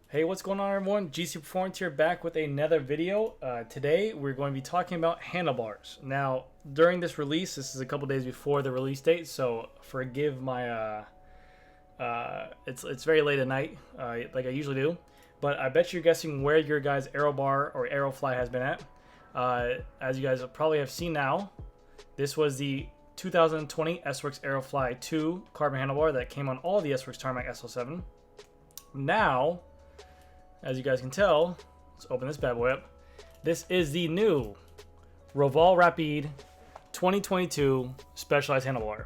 Hey, what's going on, everyone? GC Performance here, back with another video. Today we're going to be talking about handlebars. Now, during this release, this is a couple days before the release date, so forgive my it's very late at night, like I usually do. But I bet you're guessing where your guys' Aero bar or Aerofly has been at. As you guys probably have seen now, this was the 2020 S-Works Aerofly 2 carbon handlebar that came on all the S-Works Tarmac SL7. Now, as you guys can tell, let's open this bad boy up. This is the new Roval Rapide 2022 Specialized Handlebar.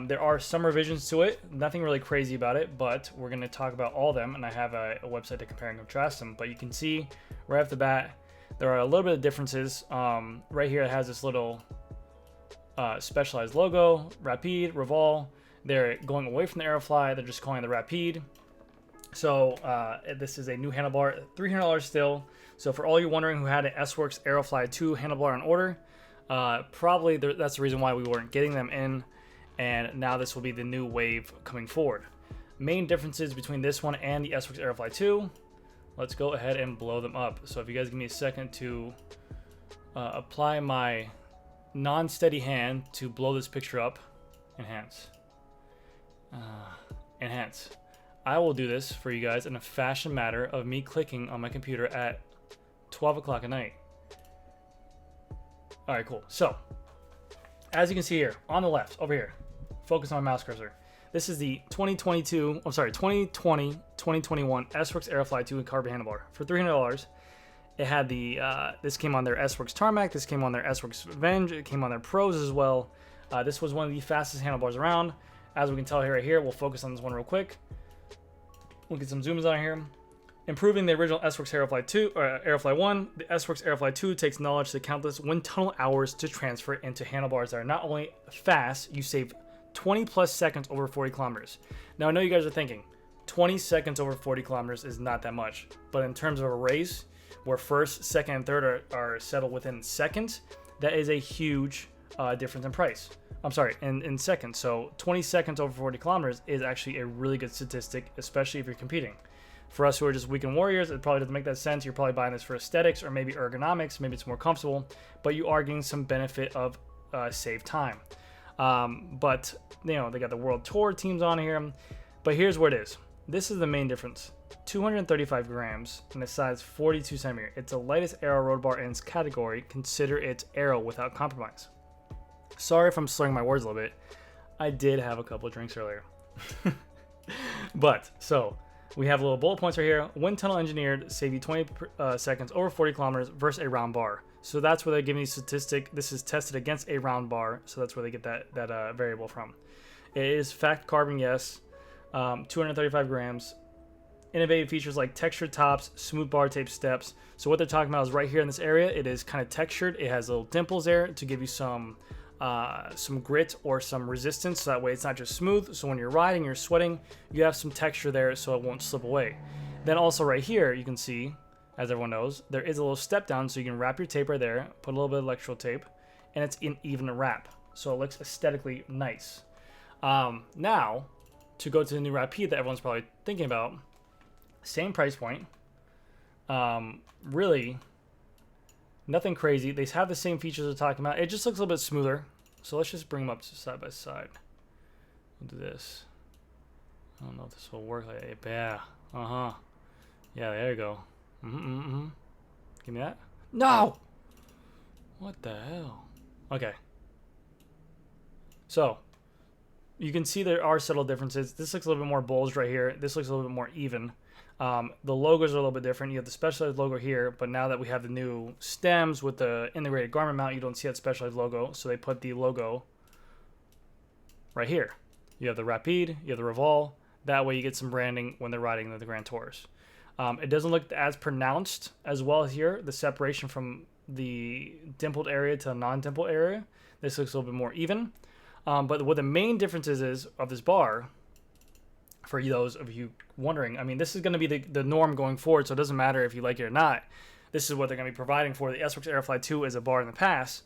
There are some revisions to it, nothing really crazy about it, but we're going to talk about all of them, and I have a website to compare and contrast them. But you can see right off the bat, there are a little bit of differences. Right here it has this little Specialized logo, Rapide, Roval. They're going away from the Aerofly, they're just calling it the Rapide. So this is a new handlebar, $300 still. So for all you wondering who had an S-Works Aerofly 2 handlebar on order, probably that's the reason why we weren't getting them in. And now this will be the new wave coming forward. Main differences between this one and the S-Works Aerofly 2. Let's go ahead and blow them up. So if you guys give me a second to apply my non-steady hand to blow this picture up. Enhance. Enhance. I will do this for you guys in a fashion matter of me clicking on my computer at 12 o'clock at night. All right, cool. So, as you can see here, on the left, over here, focus on my mouse cursor. This is the 2020-2021 S-Works Aerofly 2 carbon handlebar for $300. It had the, this came on their S-Works Tarmac, this came on their S-Works Venge, it came on their Pros as well. This was one of the fastest handlebars around. As we can tell here, right here, we'll focus on this one real quick. We'll get some zooms on here. Improving the original S-Works Aerofly 2 or Aerofly 1, the S-Works Aerofly 2 takes knowledge to countless wind tunnel hours to transfer into handlebars that are not only fast, you save 20 plus seconds over 40 kilometers. Now I know you guys are thinking 20 seconds over 40 kilometers is not that much, but in terms of a race where first, second, and third are settled within seconds, that is a huge difference in price. I'm sorry, in seconds. So 20 seconds over 40 kilometers is actually a really good statistic, especially if you're competing. For us who are just weekend warriors, it probably doesn't make that sense. You're probably buying this for aesthetics or maybe ergonomics. Maybe it's more comfortable, but you are getting some benefit of saved time. But, you know, they got the World Tour teams on here. But here's what it is. This is the main difference. 235 grams and a size 42 centimeter. It's the lightest Aero road bar in its category. Consider it Aero without compromise. Sorry if I'm slurring my words a little bit. I did have a couple of drinks earlier. But, so, we have little bullet points right here. Wind tunnel engineered, save you 20 seconds over 40 kilometers versus a round bar. So that's where they're giving you statistic. This is tested against a round bar, so that's where they get that variable from. It is fact carbon, yes. 235 grams. Innovative features like textured tops, smooth bar tape steps. So what they're talking about is right here in this area, it is kind of textured. It has little dimples there to give you some grit or some resistance, so that way it's not just smooth. So when you're riding, you're sweating, you have some texture there so it won't slip away. Then also right here, you can see, as everyone knows, there is a little step down, so you can wrap your tape right there, put a little bit of electrical tape, and it's an even wrap, so it looks aesthetically nice. Now, to go to the new Rapide that everyone's probably thinking about, same price point, really nothing crazy. They have the same features they're talking about. It just looks a little bit smoother. So let's just bring them up side by side. We'll do this. I don't know if this will work. Yeah. Yeah, there you go. Give me that. No! What the hell? Okay. So, you can see there are subtle differences. This looks a little bit more bulged right here. This looks a little bit more even. The logos are a little bit different. You have the Specialized logo here, but now that we have the new stems with the integrated garment mount, you don't see that Specialized logo, so they put the logo right here. You have the Rapide, you have the Roval. That way you get some branding when they're riding the Grand Tours. It doesn't look as pronounced as well here, the separation from the dimpled area to the non-dimpled area. This looks a little bit more even. But what the main difference is of this bar, for those of you wondering, I mean, this is going to be the norm going forward, so it doesn't matter if you like it or not. This is what they're going to be providing for the S-Works Aerofly 2 as a bar in the past.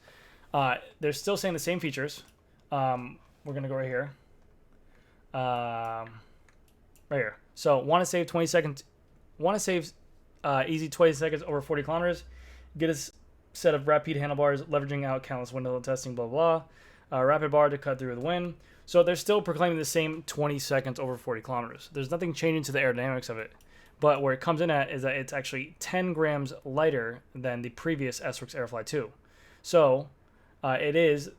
They're still saying the same features. We're going to go right here. Right here. So, want to save 20 Want to save easy 20 seconds over 40 kilometers? Get a set of Rapide handlebars, leveraging out countless window testing, blah, blah. Rapid bar to cut through the wind. So they're still proclaiming the same 20 seconds over 40 kilometers. There's nothing changing to the aerodynamics of it. But where it comes in at is that it's actually 10 grams lighter than the previous S-Works Aerofly 2. So it is,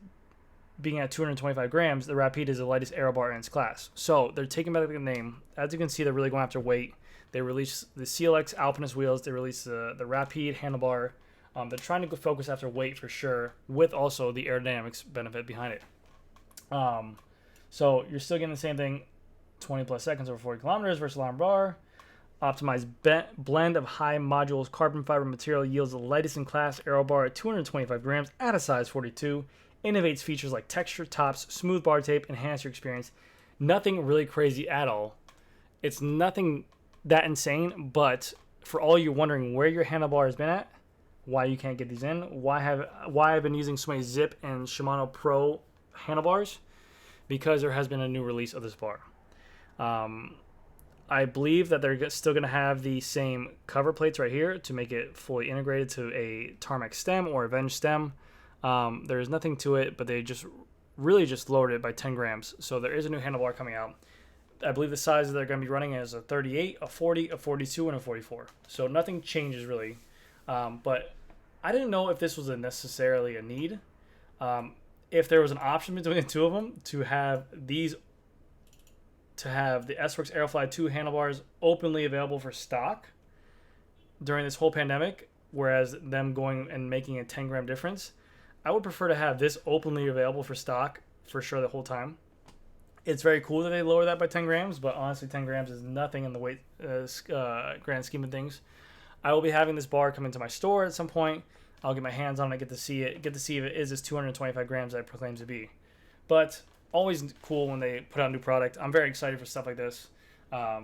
being at 225 grams, the Rapide is the lightest aero bar in its class. So they're taking back the name. As you can see, they're really going after weight. They released the CLX Alpinist wheels. They released the Rapide handlebar. They're trying to go focus after weight for sure, with also the aerodynamics benefit behind it. So you're still getting the same thing, 20 plus seconds over 40 kilometers versus alarm bar. Optimized blend of high modules carbon fiber material yields the lightest in class aero bar at 225 grams at a size 42. Innovates features like texture tops, smooth bar tape, enhance your experience. Nothing really crazy at all. It's nothing that insane, but for all you wondering where your handlebar has been at, why you can't get these in, why I've been using so many Zip and Shimano Pro handlebars, because there has been a new release of this bar. I believe that they're still going to have the same cover plates right here to make it fully integrated to a Tarmac stem or Avenge stem. There is nothing to it, but they just really just lowered it by 10 grams. So there is a new handlebar coming out. I believe the size that they're going to be running is a 38, a 40, a 42, and a 44. So nothing changes really. But I didn't know if this was necessarily a need. If there was an option between the two of them to have the S-Works Aerofly 2 handlebars openly available for stock during this whole pandemic, whereas them going and making a 10 gram difference, I would prefer to have this openly available for stock for sure the whole time. It's very cool that they lower that by 10 grams, but honestly 10 grams is nothing in the weight grand scheme of things. I will be having this bar come into my store at some point. I'll get my hands on it, get to see if it is this 225 grams that it proclaims to be. But always cool when they put out a new product. I'm very excited for stuff like this. I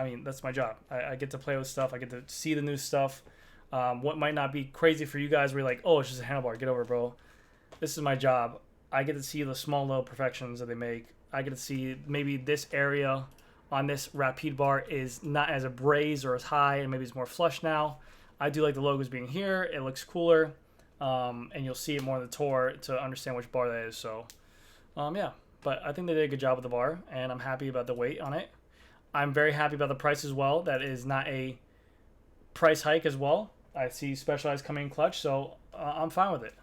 mean, that's my job. I get to play with stuff. I get to see the new stuff. What might not be crazy for you guys where you're like, oh, it's just a handlebar. Get over it, bro. This is my job. I get to see the small little perfections that they make. I get to see maybe this area on this Rapide bar is not as abrased or as high, and maybe it's more flush now. I do like the logos being here. It looks cooler, and you'll see it more in the tour to understand which bar that is. So, yeah. But I think they did a good job with the bar, and I'm happy about the weight on it. I'm very happy about the price as well. That is not a price hike as well. I see Specialized coming in clutch, so I'm fine with it.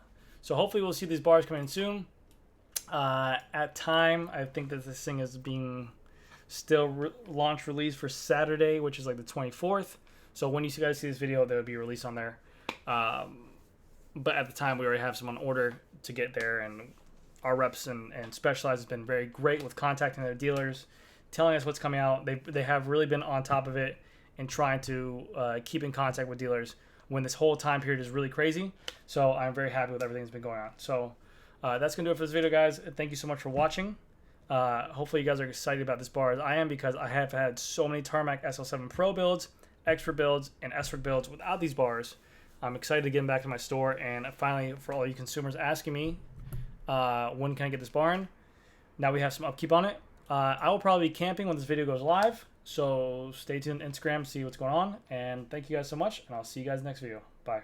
So hopefully we'll see these bars coming in soon. At time, I think that this thing is being still launch release for Saturday, which is like the 24th. So when you guys see this video, there will be a release on there. But at the time, we already have some on order to get there, and our reps and Specialized has been very great with contacting their dealers, telling us what's coming out. They have really been on top of it and trying to keep in contact with dealers when this whole time period is really crazy. So I'm very happy with everything that's been going on. So that's going to do it for this video, guys. Thank you so much for watching. Hopefully you guys are excited about this bar as I am, because I have had so many Tarmac SL7 Pro builds, Expert builds, and S-Works builds without these bars. I'm excited to get them back to my store, and finally, for all you consumers asking me, when can I get this bar in? Now we have some upkeep on it. I will probably be camping when this video goes live, so stay tuned on Instagram to see what's going on, and thank you guys so much, and I'll see you guys next video. Bye.